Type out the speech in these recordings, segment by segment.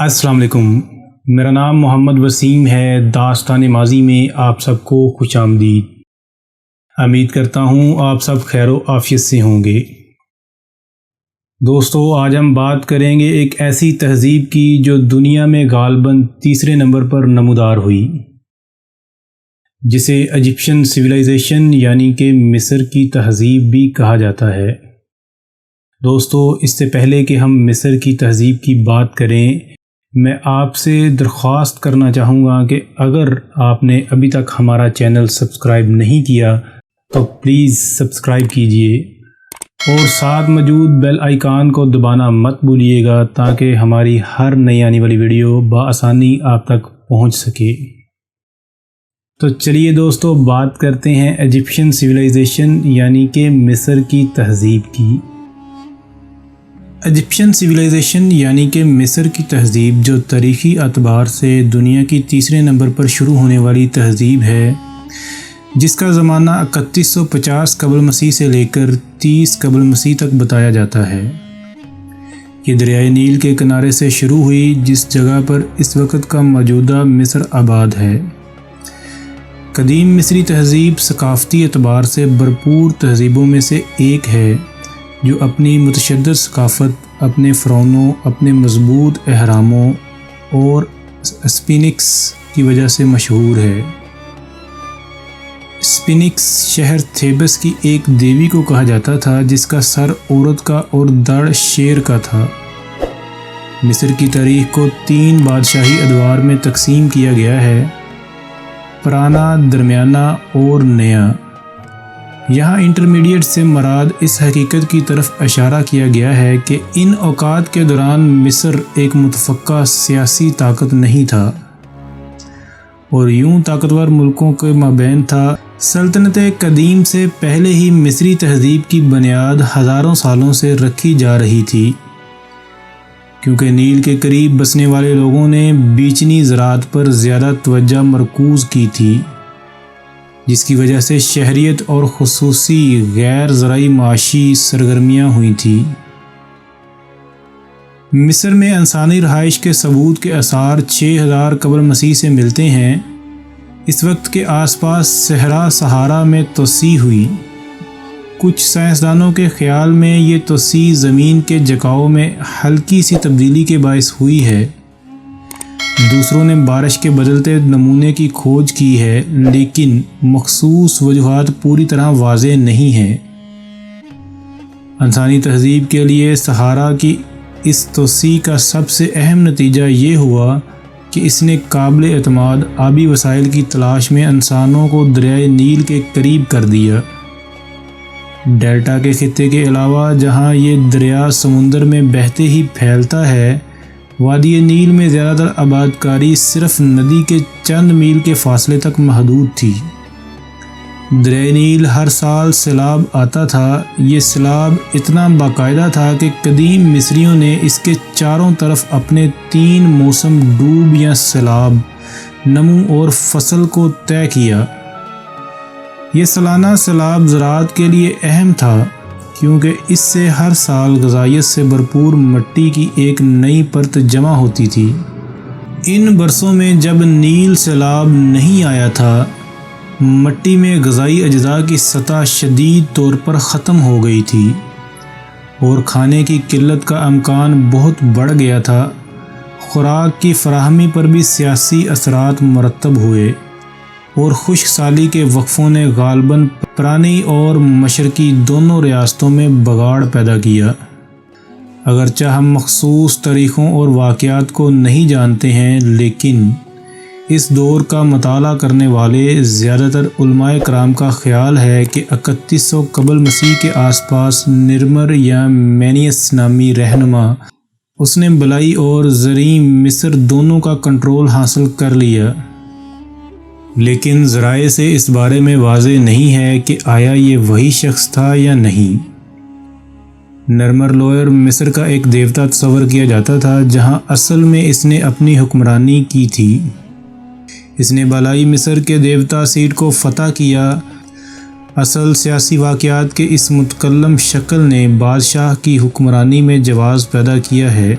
السلام علیکم، میرا نام محمد وسیم ہے۔ داستان ماضی میں آپ سب کو خوش آمدید۔ امید کرتا ہوں آپ سب خیر و عافیت سے ہوں گے۔ دوستو، آج ہم بات کریں گے ایک ایسی تہذیب کی جو دنیا میں غالباً تیسرے نمبر پر نمودار ہوئی، جسے ایجپشن سویلائزیشن یعنی کہ مصر کی تہذیب بھی کہا جاتا ہے۔ دوستو، اس سے پہلے کہ ہم مصر کی تہذیب کی بات کریں، میں آپ سے درخواست کرنا چاہوں گا کہ اگر آپ نے ابھی تک ہمارا چینل سبسکرائب نہیں کیا تو پلیز سبسکرائب کیجئے اور ساتھ موجود بیل آئیکن کو دبانا مت بھولیے گا تاکہ ہماری ہر نئی آنے والی ویڈیو بآسانی آپ تک پہنچ سکے۔ تو چلیے دوستو، بات کرتے ہیں ایجپشن سویلائزیشن یعنی کہ مصر کی تہذیب کی۔ ایجپشن سویلائزیشن یعنی کہ مصر کی تہذیب جو تاریخی اعتبار سے دنیا کی تیسرے نمبر پر شروع ہونے والی تہذیب ہے، جس کا زمانہ 3150 قبل مسیح سے لے کر 30 قبل مسیح تک بتایا جاتا ہے۔ یہ دریائے نیل کے کنارے سے شروع ہوئی، جس جگہ پر اس وقت کا موجودہ مصر آباد ہے۔ قدیم مصری تہذیب ثقافتی اعتبار سے بھرپور تہذیبوں میں سے ایک ہے، جو اپنی متشدد ثقافت، اپنے فرعونوں، اپنے مضبوط اہراموں اور اسفنکس کی وجہ سے مشہور ہے۔ اسفنکس شہر تھیبس کی ایک دیوی کو کہا جاتا تھا، جس کا سر عورت کا اور دڑ شیر کا تھا۔ مصر کی تاریخ کو 3 بادشاہی ادوار میں تقسیم کیا گیا ہے: پرانا، درمیانہ اور نیا۔ یہاں انٹرمیڈیٹ سے مراد اس حقیقت کی طرف اشارہ کیا گیا ہے کہ ان اوقات کے دوران مصر ایک متفقہ سیاسی طاقت نہیں تھا اور یوں طاقتور ملکوں کے مابین تھا۔ سلطنت قدیم سے پہلے ہی مصری تہذیب کی بنیاد ہزاروں سالوں سے رکھی جا رہی تھی، کیونکہ نیل کے قریب بسنے والے لوگوں نے بیچنی زراعت پر زیادہ توجہ مرکوز کی تھی، جس کی وجہ سے شہریت اور خصوصی غیر زرعی معاشی سرگرمیاں ہوئی تھیں۔ مصر میں انسانی رہائش کے ثبوت کے آثار 6000 قبل مسیح سے ملتے ہیں۔ اس وقت کے آس پاس صحرا صحارا میں توسیع ہوئی۔ کچھ سائنسدانوں کے خیال میں یہ توسیع زمین کے جکاؤ میں ہلکی سی تبدیلی کے باعث ہوئی ہے۔ دوسروں نے بارش کے بدلتے نمونے کی کھوج کی ہے، لیکن مخصوص وجوہات پوری طرح واضح نہیں ہیں۔ انسانی تہذیب کے لیے صحارا کی اس توسیع کا سب سے اہم نتیجہ یہ ہوا کہ اس نے قابل اعتماد آبی وسائل کی تلاش میں انسانوں کو دریائے نیل کے قریب کر دیا۔ ڈیلٹا کے خطے کے علاوہ جہاں یہ دریا سمندر میں بہتے ہی پھیلتا ہے، وادی نیل میں زیادہ تر آباد کاری صرف ندی کے چند میل کے فاصلے تک محدود تھی۔ دریائے نیل ہر سال سیلاب آتا تھا۔ یہ سیلاب اتنا باقاعدہ تھا کہ قدیم مصریوں نے اس کے چاروں طرف اپنے 3 موسم ڈوب یا سیلاب، نمو اور فصل کو طے کیا۔ یہ سالانہ سیلاب زراعت کے لیے اہم تھا، کیونکہ اس سے ہر سال غذائیت سے بھرپور مٹی کی ایک نئی پرت جمع ہوتی تھی۔ ان برسوں میں جب نیل سیلاب نہیں آیا تھا، مٹی میں غذائی اجزاء کی سطح شدید طور پر ختم ہو گئی تھی اور کھانے کی قلت کا امکان بہت بڑھ گیا تھا۔ خوراک کی فراہمی پر بھی سیاسی اثرات مرتب ہوئے اور خشک سالی کے وقفوں نے غالباً پرانی اور مشرقی دونوں ریاستوں میں بگاڑ پیدا کیا۔ اگرچہ ہم مخصوص تاریخوں اور واقعات کو نہیں جانتے ہیں، لیکن اس دور کا مطالعہ کرنے والے زیادہ تر علماء کرام کا خیال ہے کہ 3100 قبل مسیح کے آس پاس نرمر یا مینیس نامی رہنما، اس نے بلائی اور زرعی مصر دونوں کا کنٹرول حاصل کر لیا، لیکن ذرائع سے اس بارے میں واضح نہیں ہے کہ آیا یہ وہی شخص تھا یا نہیں۔ نرمر لوئر مصر کا ایک دیوتا تصور کیا جاتا تھا، جہاں اصل میں اس نے اپنی حکمرانی کی تھی۔ اس نے بالائی مصر کے دیوتا سیٹ کو فتح کیا۔ اصل سیاسی واقعات کے اس متکلم شکل نے بادشاہ کی حکمرانی میں جواز پیدا کیا ہے۔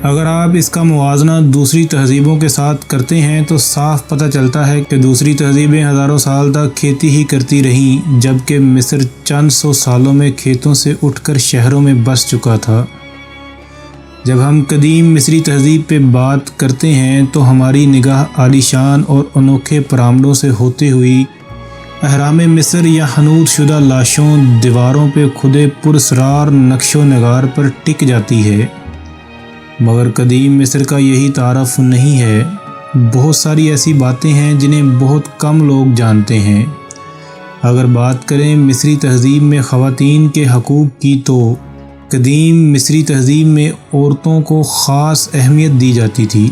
اگر آپ اس کا موازنہ دوسری تہذیبوں کے ساتھ کرتے ہیں تو صاف پتہ چلتا ہے کہ دوسری تہذیبیں ہزاروں سال تک کھیتی ہی کرتی رہیں، جبکہ مصر چند سو سالوں میں کھیتوں سے اٹھ کر شہروں میں بس چکا تھا۔ جب ہم قدیم مصری تہذیب پہ بات کرتے ہیں تو ہماری نگاہ عالیشان اور انوکھے پرامڈوں سے ہوتے ہوئی اہرام مصر یا حنوط شدہ لاشوں، دیواروں پہ کھدے پراسرار نقش و نگار پر ٹک جاتی ہے۔ مگر قدیم مصر کا یہی تعارف نہیں ہے۔ بہت ساری ایسی باتیں ہیں جنہیں بہت کم لوگ جانتے ہیں۔ اگر بات کریں مصری تہذیب میں خواتین کے حقوق کی تو قدیم مصری تہذیب میں عورتوں کو خاص اہمیت دی جاتی تھی۔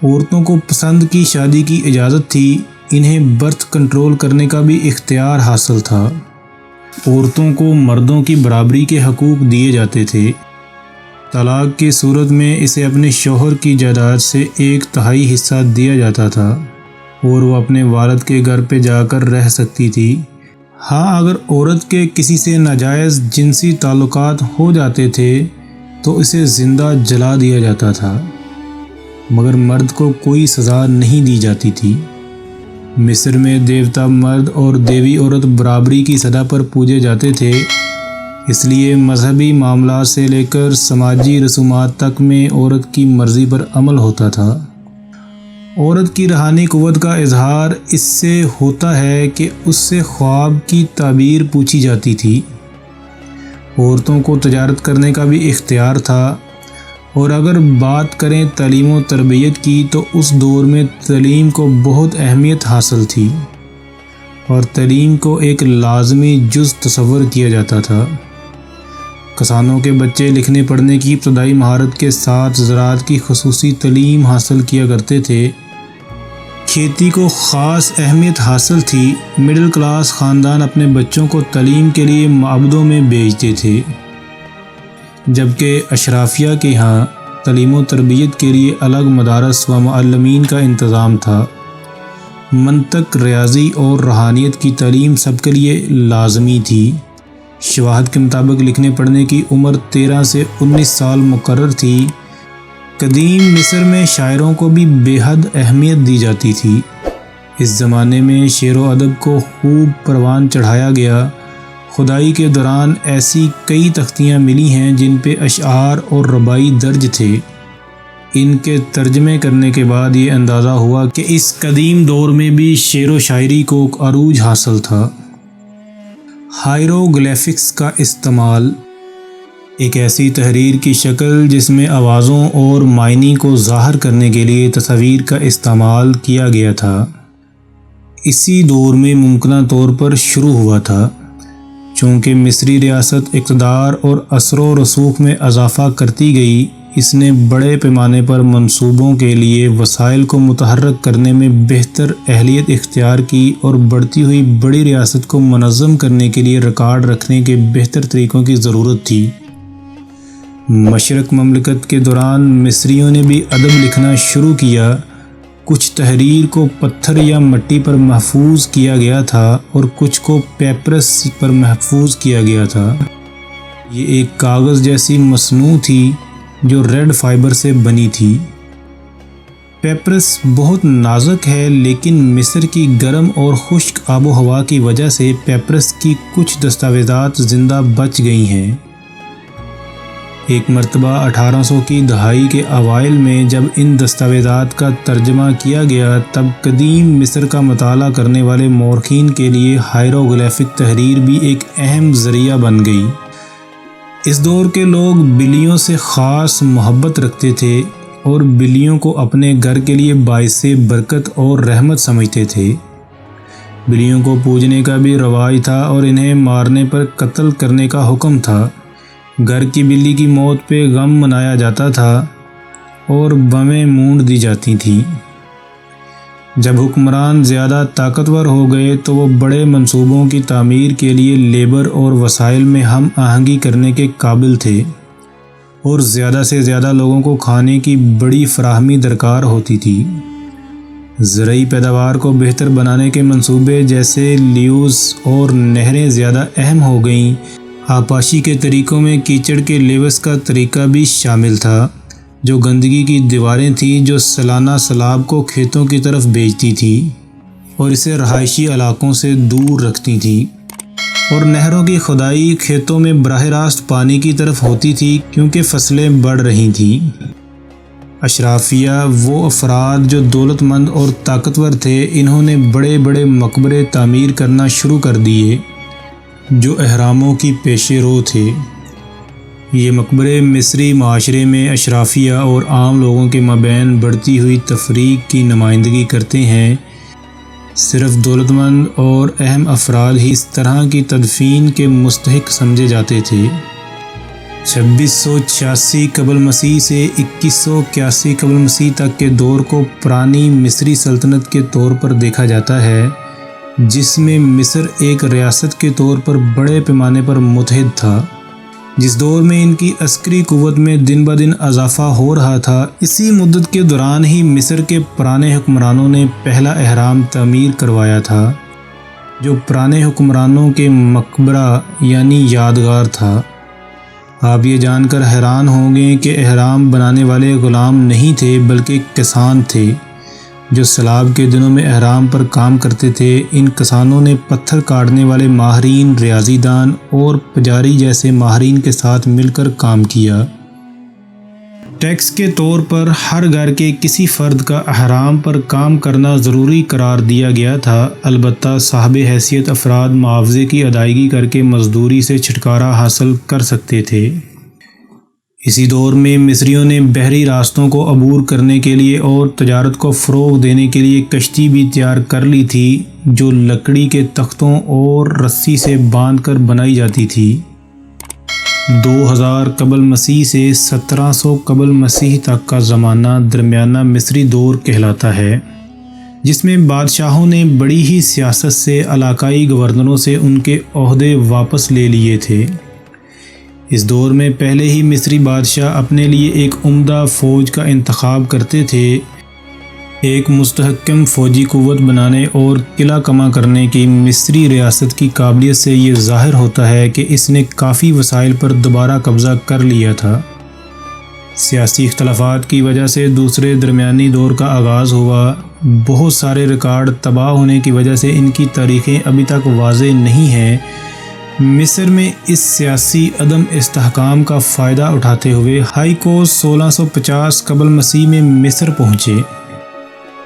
عورتوں کو پسند کی شادی کی اجازت تھی، انہیں برتھ کنٹرول کرنے کا بھی اختیار حاصل تھا۔ عورتوں کو مردوں کی برابری کے حقوق دیے جاتے تھے۔ طلاق کی صورت میں اسے اپنے شوہر کی جائیداد سے 1/3 حصہ دیا جاتا تھا اور وہ اپنے والد کے گھر پہ جا کر رہ سکتی تھی۔ ہاں، اگر عورت کے کسی سے ناجائز جنسی تعلقات ہو جاتے تھے تو اسے زندہ جلا دیا جاتا تھا، مگر مرد کو کوئی سزا نہیں دی جاتی تھی۔ مصر میں دیوتا مرد اور دیوی عورت برابری کی سطح پر پوجے جاتے تھے، اس لیے مذہبی معاملات سے لے کر سماجی رسومات تک میں عورت کی مرضی پر عمل ہوتا تھا۔ عورت کی روحانی قوت کا اظہار اس سے ہوتا ہے کہ اس سے خواب کی تعبیر پوچھی جاتی تھی۔ عورتوں کو تجارت کرنے کا بھی اختیار تھا، اور اگر بات کریں تعلیم و تربیت کی تو اس دور میں تعلیم کو بہت اہمیت حاصل تھی اور تعلیم کو ایک لازمی جز تصور کیا جاتا تھا۔ کسانوں کے بچے لکھنے پڑھنے کی ابتدائی مہارت کے ساتھ زراعت کی خصوصی تعلیم حاصل کیا کرتے تھے۔ کھیتی کو خاص اہمیت حاصل تھی۔ مڈل کلاس خاندان اپنے بچوں کو تعلیم کے لیے معبدوں میں بھیجتے تھے، جبکہ اشرافیہ کے ہاں تعلیم و تربیت کے لیے الگ مدارس و معلمین کا انتظام تھا۔ منطق، ریاضی اور روحانیت کی تعلیم سب کے لیے لازمی تھی۔ شواہد کے مطابق لکھنے پڑھنے کی عمر 13 سے 19 سال مقرر تھی۔ قدیم مصر میں شاعروں کو بھی بے حد اہمیت دی جاتی تھی۔ اس زمانے میں شعر و ادب کو خوب پروان چڑھایا گیا۔ کھدائی کے دوران ایسی کئی تختیاں ملی ہیں جن پہ اشعار اور ربائی درج تھے۔ ان کے ترجمے کرنے کے بعد یہ اندازہ ہوا کہ اس قدیم دور میں بھی شعر و شاعری کو عروج حاصل تھا۔ ہائیروگلیفکس کا استعمال ایک ایسی تحریر کی شکل جس میں آوازوں اور معنی کو ظاہر کرنے کے لیے تصاویر کا استعمال کیا گیا تھا، اسی دور میں ممکنہ طور پر شروع ہوا تھا۔ چونکہ مصری ریاست اقتدار اور اثر و رسوخ میں اضافہ کرتی گئی، اس نے بڑے پیمانے پر منصوبوں کے لیے وسائل کو متحرک کرنے میں بہتر اہلیت اختیار کی اور بڑھتی ہوئی بڑی ریاست کو منظم کرنے کے لیے ریکارڈ رکھنے کے بہتر طریقوں کی ضرورت تھی۔ مشرق مملکت کے دوران مصریوں نے بھی ادب لکھنا شروع کیا۔ کچھ تحریر کو پتھر یا مٹی پر محفوظ کیا گیا تھا اور کچھ کو پیپرس پر محفوظ کیا گیا تھا۔ یہ ایک کاغذ جیسی مصنوع تھی جو ریڈ فائبر سے بنی تھی۔ پیپرس بہت نازک ہے، لیکن مصر کی گرم اور خشک آب و ہوا کی وجہ سے پیپرس کی کچھ دستاویزات زندہ بچ گئی ہیں۔ ایک مرتبہ 1800 کی دہائی کے اوائل میں جب ان دستاویزات کا ترجمہ کیا گیا، تب قدیم مصر کا مطالعہ کرنے والے مورخین کے لیے ہائیروگلیفک تحریر بھی ایک اہم ذریعہ بن گئی۔ اس دور کے لوگ بلیوں سے خاص محبت رکھتے تھے اور بلیوں کو اپنے گھر کے لیے باعث برکت اور رحمت سمجھتے تھے۔ بلیوں کو پوجنے کا بھی رواج تھا اور انہیں مارنے پر قتل کرنے کا حکم تھا۔ گھر کی بلی کی موت پہ غم منایا جاتا تھا اور بمیں مونڈ دی جاتی تھیں۔ جب حکمران زیادہ طاقتور ہو گئے تو وہ بڑے منصوبوں کی تعمیر کے لیے لیبر اور وسائل میں ہم آہنگی کرنے کے قابل تھے اور زیادہ سے زیادہ لوگوں کو کھانے کی بڑی فراہمی درکار ہوتی تھی۔ زرعی پیداوار کو بہتر بنانے کے منصوبے جیسے لیوز اور نہریں زیادہ اہم ہو گئیں۔ آبپاشی کے طریقوں میں کیچڑ کے لیوز کا طریقہ بھی شامل تھا۔ جو گندگی کی دیواریں تھیں جو سالانہ سیلاب کو کھیتوں کی طرف بھیجتی تھی اور اسے رہائشی علاقوں سے دور رکھتی تھیں، اور نہروں کی کھدائی کھیتوں میں براہ راست پانی کی طرف ہوتی تھی کیونکہ فصلیں بڑھ رہی تھیں۔ اشرافیہ وہ افراد جو دولت مند اور طاقتور تھے، انہوں نے بڑے بڑے مقبرے تعمیر کرنا شروع کر دیے جو اہراموں کی پیش رو تھے۔ یہ مقبرے مصری معاشرے میں اشرافیہ اور عام لوگوں کے مابین بڑھتی ہوئی تفریق کی نمائندگی کرتے ہیں۔ صرف دولت مند اور اہم افراد ہی اس طرح کی تدفین کے مستحق سمجھے جاتے تھے۔ 2686 قبل مسیح سے 2181 قبل مسیح تک کے دور کو پرانی مصری سلطنت کے طور پر دیکھا جاتا ہے، جس میں مصر ایک ریاست کے طور پر بڑے پیمانے پر متحد تھا۔ جس دور میں ان کی عسکری قوت میں دن بدن اضافہ ہو رہا تھا، اسی مدت کے دوران ہی مصر کے پرانے حکمرانوں نے پہلا اہرام تعمیر کروایا تھا، جو پرانے حکمرانوں کے مقبرہ یعنی یادگار تھا۔ آپ یہ جان کر حیران ہوں گے کہ اہرام بنانے والے غلام نہیں تھے بلکہ کسان تھے، جو سیلاب کے دنوں میں اہرام پر کام کرتے تھے۔ ان کسانوں نے پتھر کاٹنے والے ماہرین، ریاضی دان اور پجاری جیسے ماہرین کے ساتھ مل کر کام کیا۔ ٹیکس کے طور پر ہر گھر کے کسی فرد کا اہرام پر کام کرنا ضروری قرار دیا گیا تھا، البتہ صاحب حیثیت افراد معاوضے کی ادائیگی کر کے مزدوری سے چھٹکارا حاصل کر سکتے تھے۔ اسی دور میں مصریوں نے بحری راستوں کو عبور کرنے کے لیے اور تجارت کو فروغ دینے کے لیے کشتی بھی تیار کر لی تھی، جو لکڑی کے تختوں اور رسی سے باندھ کر بنائی جاتی تھی۔ 2000 قبل مسیح سے 1700 قبل مسیح تک کا زمانہ درمیانہ مصری دور کہلاتا ہے، جس میں بادشاہوں نے بڑی ہی سیاست سے علاقائی گورنروں سے ان کے عہدے واپس لے لیے تھے۔ اس دور میں پہلے ہی مصری بادشاہ اپنے لیے ایک عمدہ فوج کا انتخاب کرتے تھے۔ ایک مستحکم فوجی قوت بنانے اور قلعہ کما کرنے کی مصری ریاست کی قابلیت سے یہ ظاہر ہوتا ہے کہ اس نے کافی وسائل پر دوبارہ قبضہ کر لیا تھا۔ سیاسی اختلافات کی وجہ سے دوسرے درمیانی دور کا آغاز ہوا۔ بہت سارے ریکارڈ تباہ ہونے کی وجہ سے ان کی تاریخیں ابھی تک واضح نہیں ہیں۔ مصر میں اس سیاسی عدم استحکام کا فائدہ اٹھاتے ہوئے ہائیکوس 1650 قبل مسیح میں مصر پہنچے۔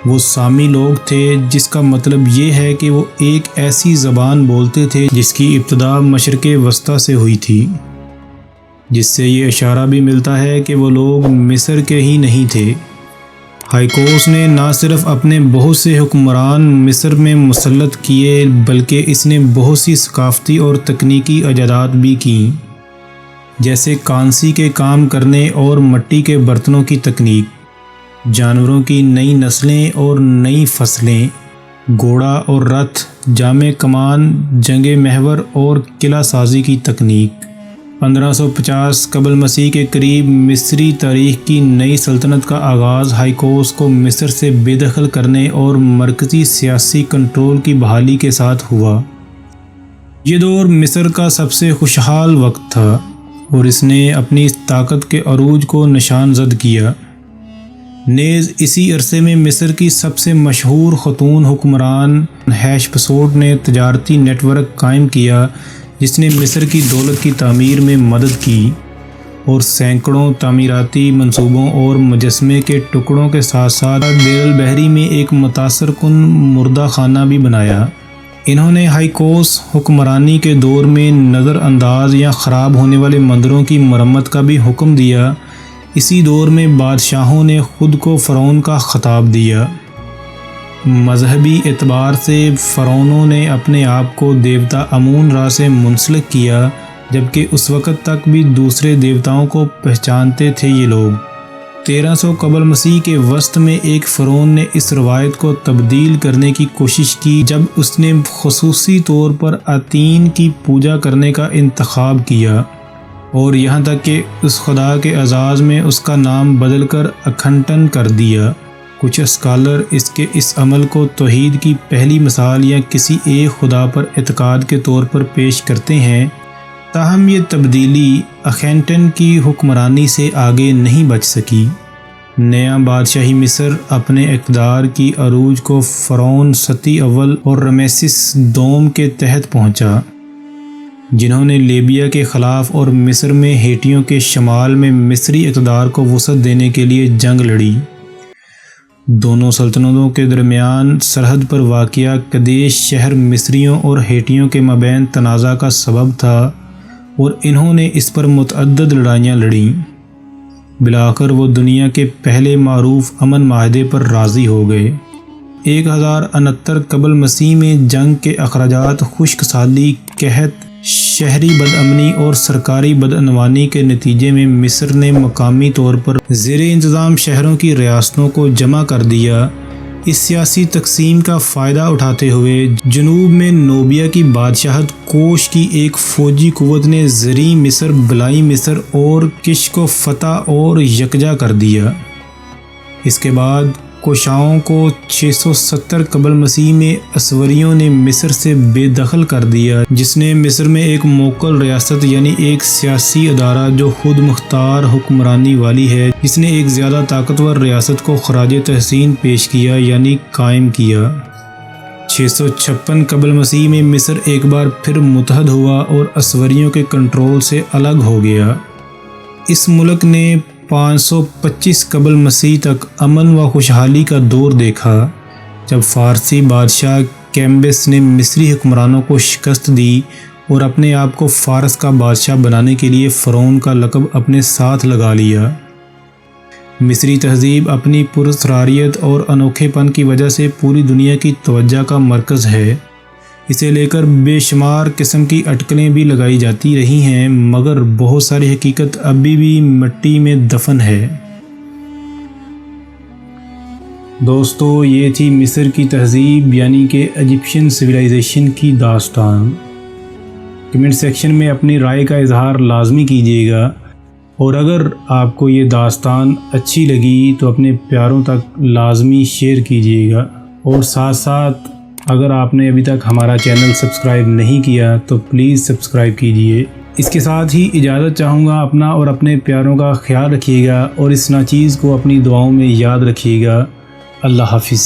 وہ سامی لوگ تھے، جس کا مطلب یہ ہے کہ وہ ایک ایسی زبان بولتے تھے جس کی ابتدا مشرق وسطیٰ سے ہوئی تھی، جس سے یہ اشارہ بھی ملتا ہے کہ وہ لوگ مصر کے ہی نہیں تھے۔ ہائیکوس نے نہ صرف اپنے بہت سے حکمران مصر میں مسلط کیے، بلکہ اس نے بہت سی ثقافتی اور تکنیکی ایجادات بھی کیں، جیسے کانسی کے کام کرنے اور مٹی کے برتنوں کی تکنیک، جانوروں کی نئی نسلیں اور نئی فصلیں، گھوڑا اور رتھ، جامع کمان، جنگ محور اور قلعہ سازی کی تکنیک۔ 1550 قبل مسیح کے قریب مصری تاریخ کی نئی سلطنت کا آغاز ہائیکوس کو مصر سے بے دخل کرنے اور مرکزی سیاسی کنٹرول کی بحالی کے ساتھ ہوا۔ یہ دور مصر کا سب سے خوشحال وقت تھا اور اس نے اپنی طاقت کے عروج کو نشان زد کیا۔ نیز اسی عرصے میں مصر کی سب سے مشہور خاتون حکمران ہیشپسوٹ نے تجارتی نیٹ ورک قائم کیا، جس نے مصر کی دولت کی تعمیر میں مدد کی اور سینکڑوں تعمیراتی منصوبوں اور مجسمے کے ٹکڑوں کے ساتھ ساتھ دیر البحری میں ایک متاثر کن مردہ خانہ بھی بنایا۔ انہوں نے ہائیکوس حکمرانی کے دور میں نظر انداز یا خراب ہونے والے مندروں کی مرمت کا بھی حکم دیا۔ اسی دور میں بادشاہوں نے خود کو فرعون کا خطاب دیا۔ مذہبی اعتبار سے فرعونوں نے اپنے آپ کو دیوتا امون را سے منسلک کیا، جبکہ اس وقت تک بھی دوسرے دیوتاؤں کو پہچانتے تھے یہ لوگ۔ 1300 قبل مسیح کے وسط میں ایک فرعون نے اس روایت کو تبدیل کرنے کی کوشش کی جب اس نے خصوصی طور پر آتین کی پوجا کرنے کا انتخاب کیا، اور یہاں تک کہ اس خدا کے اعزاز میں اس کا نام بدل کر اکھنٹن کر دیا۔ کچھ اسکالر اس کے اس عمل کو توحید کی پہلی مثال یا کسی ایک خدا پر اعتقاد کے طور پر پیش کرتے ہیں، تاہم یہ تبدیلی اخینٹن کی حکمرانی سے آگے نہیں بچ سکی۔ نیا بادشاہی مصر اپنے اقتدار کی عروج کو فرعون ستی اول اور رمیسس دوم کے تحت پہنچا، جنہوں نے لیبیا کے خلاف اور مصر میں ہیٹیوں کے شمال میں مصری اقتدار کو وسعت دینے کے لیے جنگ لڑی۔ دونوں سلطنتوں کے درمیان سرحد پر واقع قدیش شہر مصریوں اور ہیٹیوں کے مابین تنازع کا سبب تھا اور انہوں نے اس پر متعدد لڑائیاں لڑیں۔ بالآخر وہ دنیا کے پہلے معروف امن معاہدے پر راضی ہو گئے۔ 1069 قبل مسیح میں جنگ کے اخراجات خشک سالی، قحط، شہری بدامنی اور سرکاری بدعنوانی کے نتیجے میں مصر نے مقامی طور پر زیر انتظام شہروں کی ریاستوں کو جمع کر دیا۔ اس سیاسی تقسیم کا فائدہ اٹھاتے ہوئے جنوب میں نوبیا کی بادشاہت کوش کی ایک فوجی قوت نے زرعی مصر، بلائی مصر اور کش کو فتح اور یکجا کر دیا۔ اس کے بعد کوشاؤں کو 670 قبل مسیح میں اسوریوں نے مصر سے بے دخل کر دیا، جس نے مصر میں ایک موکل ریاست یعنی ایک سیاسی ادارہ جو خود مختار حکمرانی والی ہے، جس نے ایک زیادہ طاقتور ریاست کو خراج تحسین پیش کیا یعنی قائم کیا۔ 656 قبل مسیح میں مصر ایک بار پھر متحد ہوا اور اسوریوں کے کنٹرول سے الگ ہو گیا۔ اس ملک نے 525 قبل مسیح تک امن و خوشحالی کا دور دیکھا، جب فارسی بادشاہ کیمبس نے مصری حکمرانوں کو شکست دی اور اپنے آپ کو فارس کا بادشاہ بنانے کے لیے فرعون کا لقب اپنے ساتھ لگا لیا۔ مصری تہذیب اپنی پراسراریت اور انوکھے پن کی وجہ سے پوری دنیا کی توجہ کا مرکز ہے۔ اسے لے کر بے شمار قسم کی اٹکلیں بھی لگائی جاتی رہی ہیں، مگر بہت ساری حقیقت ابھی بھی مٹی میں دفن ہے۔ دوستو، یہ تھی مصر کی تہذیب یعنی کہ ایجپشین سویلائزیشن کی داستان۔ کمنٹ سیکشن میں اپنی رائے کا اظہار لازمی کیجیے گا، اور اگر آپ کو یہ داستان اچھی لگی تو اپنے پیاروں تک لازمی شیئر کیجیے گا، اور ساتھ ساتھ اگر آپ نے ابھی تک ہمارا چینل سبسکرائب نہیں کیا تو پلیز سبسکرائب کیجیے۔ اس کے ساتھ ہی اجازت چاہوں گا، اپنا اور اپنے پیاروں کا خیال رکھیے گا اور اس ناچیز کو اپنی دعاؤں میں یاد رکھیے گا۔ اللہ حافظ۔